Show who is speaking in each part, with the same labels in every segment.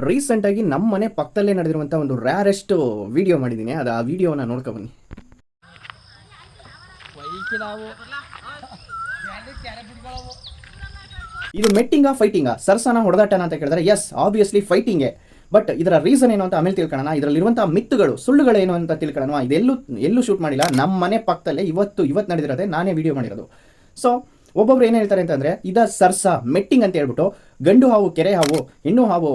Speaker 1: ರೀಸೆಂಟಾಗಿ ನಮ್ಮ ಮನೆ ಪಕ್ಕದಲ್ಲೇ ನಡೆದಿರುವಂಥ ಒಂದು ರ್ಯಾರೆಸ್ಟ್ ವಿಡಿಯೋ ಮಾಡಿದ್ದೀನಿ. ಅದು ಆ ವಿಡಿಯೋನ ನೋಡ್ಕೊಬನ್ನಿ. ಇದು ಮೆಟ್ಟಿಂಗಾ ಫೈಟಿಂಗಾ, ಸರ್ಸನ ಹೊಡೆದಾಟನ ಅಂತ ಕೇಳಿದ್ರೆ ಎಸ್ ಆಬ್ವಿಯಸ್ಲಿ ಫೈಟಿಂಗೇ. ಬಟ್ ಇದರ ರೀಸನ್ ಏನು ಅಂತ ಆಮೇಲೆ ತಿಳ್ಕೊಳ್ಳೋಣ. ಇದರಲ್ಲಿರುವಂಥ ಮಿತ್ತುಗಳು ಸುಳ್ಳುಗಳೇನು ಅಂತ ತಿಳ್ಕೊಳ್ಳೋಣ. ಇದೆಲ್ಲೂ ಶೂಟ್ ಮಾಡಿಲ್ಲ, ನಮ್ಮ ಮನೆ ಪಕ್ಕದಲ್ಲೇ ಇವತ್ತು ನಡೆದಿರೋದೆ, ನಾನೇ ವಿಡಿಯೋ ಮಾಡಿರೋದು. ಸೊ ಒಬ್ಬೊಬ್ರು ಏನು ಹೇಳ್ತಾರೆ ಅಂತಂದರೆ ಸರ್ಸ ಮೆಟ್ಟಿಂಗ್ ಅಂತ ಹೇಳ್ಬಿಟ್ಟು, ಗಂಡು ಹಾವು ಕೆರೆ ಹಾವು, ಹೆಣ್ಣು ಹಾವು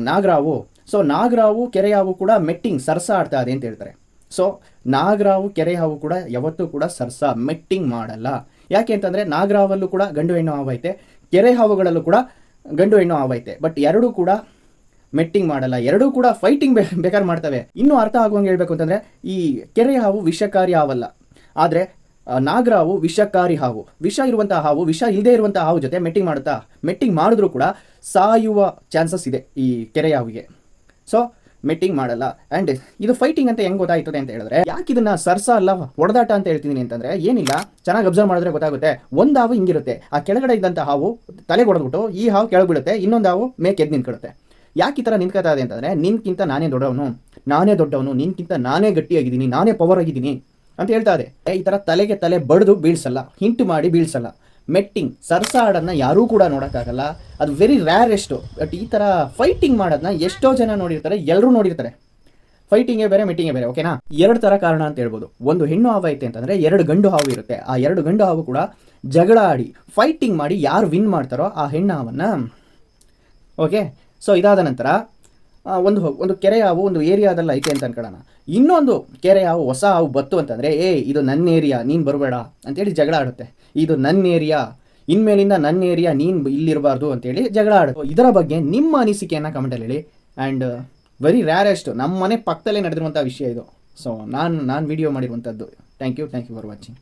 Speaker 1: ನಾಗರಾವು, ಸೊ ನಾಗರಾವು ಕೆರೆ ಹಾವು ಕೂಡ ಮೆಟ್ಟಿಂಗ್ ಸರ್ಸ ಆಡ್ತಾ ಇದೆ ಅಂತ ಹೇಳ್ತಾರೆ. ಸೊ ನಾಗರಾವು ಕೆರೆ ಹಾವು ಕೂಡ ಯಾವತ್ತೂ ಕೂಡ ಸರ್ಸ ಮೆಟ್ಟಿಂಗ್ ಮಾಡಲ್ಲ. ಯಾಕೆ ಅಂತಂದರೆ ನಾಗರಾವಲ್ಲೂ ಕೂಡ ಗಂಡು ಹೆಣ್ಣು ಹಾವು ಐತೆ, ಕೆರೆ ಹಾವುಗಳಲ್ಲೂ ಕೂಡ ಗಂಡು ಹೆಣ್ಣು ಹಾವು ಐತೆ. ಬಟ್ ಎರಡೂ ಕೂಡ ಮೆಟ್ಟಿಂಗ್ ಮಾಡಲ್ಲ, ಎರಡೂ ಕೂಡ ಫೈಟಿಂಗ್ ಬೇಕಾದ್ರೆ ಮಾಡ್ತವೆ. ಇನ್ನೂ ಅರ್ಥ ಆಗುವಂಗೆ ಹೇಳ್ಬೇಕು ಅಂತಂದರೆ ಈ ಕೆರೆ ಹಾವು ವಿಷಕಾರಿ ಹಾವಲ್ಲ, ಆದರೆ ನಾಗರಾವು ವಿಷಕಾರಿ ಹಾವು. ವಿಷ ಇರುವಂತಹ ಹಾವು ವಿಷ ಇಲ್ಲದೆ ಇರುವಂತಹ ಹಾವು ಜೊತೆ ಮೆಟ್ಟಿಂಗ್ ಮಾಡುತ್ತಾ, ಮೆಟ್ಟಿಂಗ್ ಮಾಡಿದ್ರೂ ಕೂಡ ಸಾಯುವ ಚಾನ್ಸಸ್ ಇದೆ ಈ ಕೆರೆ ಹಾವಿಗೆ. ಸೊ ಮೆಟ್ಟಿಂಗ್ ಮಾಡಲ್ಲ. ಆ್ಯಂಡ್ ಇದು ಫೈಟಿಂಗ್ ಅಂತ ಹೆಂಗೆ ಗೊತ್ತಾಯ್ತದೆ ಅಂತ ಹೇಳಿದ್ರೆ, ಯಾಕೆ ಇದನ್ನ ಸರ್ಸ ಅಲ್ಲ ಹೊಡೆದಾಟ ಅಂತ ಹೇಳ್ತೀನಿ ಅಂತಂದರೆ, ಏನಿಲ್ಲ, ಚೆನ್ನಾಗಿ ಅಬ್ಸರ್ವ್ ಮಾಡಿದ್ರೆ ಗೊತ್ತಾಗುತ್ತೆ. ಒಂದು ಹಾವು ಹಿಂಗಿರುತ್ತೆ, ಆ ಕೆಳಗಡೆ ಇದ್ದಂಥ ಹಾವು ತಲೆ ಹೊಡೆದ್ಬಿಟ್ಟು ಈ ಹಾವು ಕೆಳಗೆ ಬೀಳುತ್ತೆ, ಇನ್ನೊಂದು ಹಾವು ಮೇಕೆ ಎದ್ದು ನಿಂತ್ಕೊಳ್ಳುತ್ತೆ. ಯಾಕೆ ಈ ಥರ ನಿಂತ್ಕೊತಾ ಇದೆ ಅಂತಂದರೆ, ನಿನ್ಕಿಂತ ನಾನೇ ದೊಡ್ಡವನು, ನಿನ್ಕಿಂತ ನಾನೇ ಗಟ್ಟಿಯಾಗಿದ್ದೀನಿ, ನಾನೇ ಪವರ್ ಆಗಿದ್ದೀನಿ ಅಂತ ಹೇಳ್ತಾ ಇದೆ. ಈ ಥರ ತಲೆಗೆ ತಲೆ ಬಡಿದು ಬೀಳ್ಸಲ್ಲ, ಹಿಂಟು ಮಾಡಿ ಬೀಳ್ಸಲ್ಲ. ಮೆಟ್ಟಿಂಗ್ ಸರ್ಸ ಆಡೋದನ್ನ ಯಾರೂ ಕೂಡ ನೋಡೋಕ್ಕಾಗಲ್ಲ, ಅದು ವೆರಿ ರ್ಯಾರೆಸ್ಟು. ಬಟ್ ಈ ಥರ ಫೈಟಿಂಗ್ ಮಾಡೋದನ್ನ ಎಷ್ಟೋ ಜನ ನೋಡಿರ್ತಾರೆ, ಎಲ್ಲರೂ ನೋಡಿರ್ತಾರೆ. ಫೈಟಿಂಗೇ ಬೇರೆ, ಮೆಟ್ಟಿಂಗೇ ಬೇರೆ, ಓಕೆನಾ? ಎರಡು ಥರ ಕಾರಣ ಅಂತ ಹೇಳ್ಬೋದು. ಒಂದು ಹೆಣ್ಣು ಹಾವು ಐತೆ ಅಂತಂದರೆ ಎರಡು ಗಂಡು ಹಾವು ಇರುತ್ತೆ. ಆ ಎರಡು ಗಂಡು ಹಾವು ಕೂಡ ಜಗಳ ಆಡಿ ಫೈಟಿಂಗ್ ಮಾಡಿ ಯಾರು ವಿನ್ ಮಾಡ್ತಾರೋ ಆ ಹೆಣ್ಣು ಹಾವನ್ನು, ಓಕೆ. ಸೊ ಇದಾದ ನಂತರ ಒಂದು ಕೆರೆ ಹಾವು ಒಂದು ಏರಿಯಾದಲ್ಲಿ ಐತೆ ಅಂತ ಅನ್ಕೊಳ್ಳೋಣ. ಇನ್ನೊಂದು ಕೆರೆ ಹಾವು ಹೊಸ ಹಾವು ಬತ್ತು ಅಂತಂದರೆ, ಇದು ನನ್ನ ಏರಿಯಾ, ನೀನು ಬರಬೇಡ ಅಂತೇಳಿ ಜಗಳ ಆಡುತ್ತೆ. ಇದು ನನ್ನ ಏರಿಯಾ, ಇನ್ಮೇಲಿಂದ ನನ್ನ ಏರಿಯಾ, ನೀನು ಇಲ್ಲಿರಬಾರ್ದು ಅಂತೇಳಿ ಜಗಳ ಆಡುತ್ತೆ. ಇದರ ಬಗ್ಗೆ ನಿಮ್ಮ ಅನಿಸಿಕೆಯನ್ನು ಕಮೆಂಟಲ್ಲಿ ಹೇಳಿ. ಆ್ಯಂಡ್ ವೆರಿ ರ್ಯಾರೆಸ್ಟ್, ನಮ್ಮ ಮನೆ ಪಕ್ಕದಲ್ಲೇ ನಡೆದಿರುವಂಥ ವಿಷಯ ಇದು. ಸೊ ನಾನು ವಿಡಿಯೋ ಮಾಡಿರುವಂಥದ್ದು. Thank you for watching.